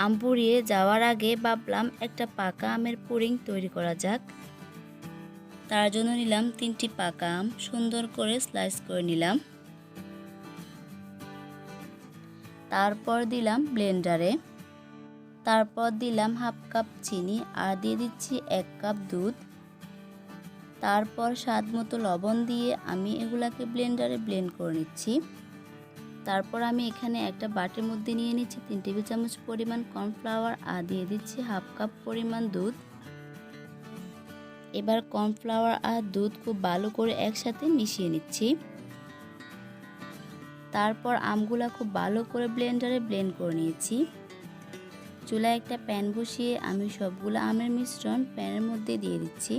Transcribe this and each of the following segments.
আম পুড়িয়ে যাওয়ার আগে ভাবলাম একটা পাকা আমের পুডিং তৈরি করা যাক। তার জন্য নিলাম 3টি পাকা আম, সুন্দর করে স্লাইস করে নিলাম। তারপর দিলাম ব্লেন্ডারে। তারপর দিলাম হাফ কাপ চিনি আর দিয়ে দিচ্ছি 1 কাপ দুধ। তারপর স্বাদ মতো লবণ দিয়ে আমি এগুলাকে ব্লেন্ডারে ব্লেন্ড করে নিচ্ছি। তারপর আমি এখানে একটা বাটির মধ্যে নিয়ে নিচ্ছি 3 টেবিল চামচ পরিমাণ কর্নফ্লাওয়ার আর দিয়ে দিচ্ছি হাফ কাপ পরিমাণ দুধ। এবার কর্নফ্লাওয়ার আর দুধ খুব ভালো করে একসাথে মিশিয়ে নিচ্ছি। তারপর আমগুলা খুব ভালো করে ব্লেন্ডারে ব্লেন্ড করে নিয়েছি। চুলায় একটা প্যান বসিয়ে আমি সবগুলো আমের মিশ্রণ প্যানের মধ্যে দিয়ে দিচ্ছি।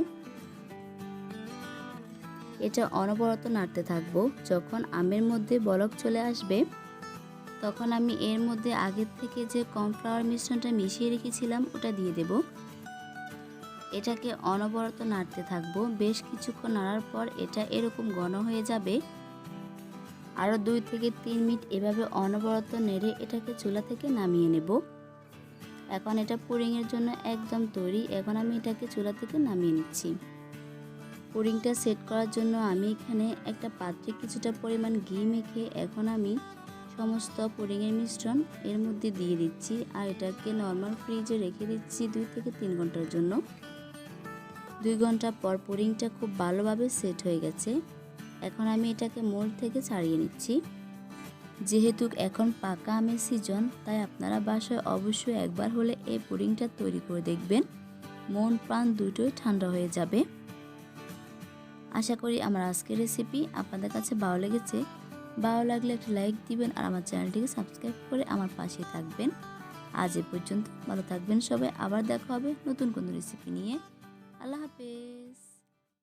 এটা অনবরত নাড়তে থাকবো। যখন আমের মধ্যে বলক চলে আসবে তখন আমি এর মধ্যে আগের থেকে যে কর্নফ্লাওয়ার মিশ্রণটা মিশিয়ে রেখেছিলাম ওটা দিয়ে দেব। এটাকে অনবরত নাড়তে থাকবো। বেশ কিছুক্ষণ নাড়ার পর এটা এরকম ঘন হয়ে যাবে। আরও 2 থেকে 3 মিনিট এভাবে অনবরত নেড়ে এটাকে চুলা থেকে নামিয়ে নেব। এখন এটা পুডিংয়ের জন্য একদম তৈরি। এখন আমি এটাকে চুলা থেকে নামিয়ে নিচ্ছি। পুডিংটা সেট করার জন্য আমি এখানে একটা পাত্রে কিছুটা পরিমাণ ঘি মেখে এখন আমি সমস্ত পুডিংয়ের মিশ্রণ এর মধ্যে দিয়ে দিচ্ছি আর এটাকে নর্মাল ফ্রিজে রেখে দিচ্ছি 2 থেকে 3 ঘন্টার জন্য। 2 ঘন্টা পর পুডিংটা খুব ভালোভাবে সেট হয়ে গেছে। এখন আমি এটাকে মোল্ড থেকে ছাড়িয়ে নিচ্ছি। যেহেতু এখন পাকা আমের সিজন, তাই আপনারা বাসায় অবশ্যই একবার হলে এই পুডিংটা তৈরি করে দেখবেন। মন প্রাণ দুটোই ঠান্ডা হয়ে যাবে। আশা করি আমার আজকের রেসিপি আপনাদের কাছে ভালো লেগেছে। ভালো লাগলে একটা লাইক দিবেন আর আমার চ্যানেলটিকে সাবস্ক্রাইব করে আমার পাশে থাকবেন। আজ এ পর্যন্ত, ভালো থাকবেন সবাই। আবার দেখা হবে নতুন কোনো রেসিপি নিয়ে। আল্লাহ হাফেজ।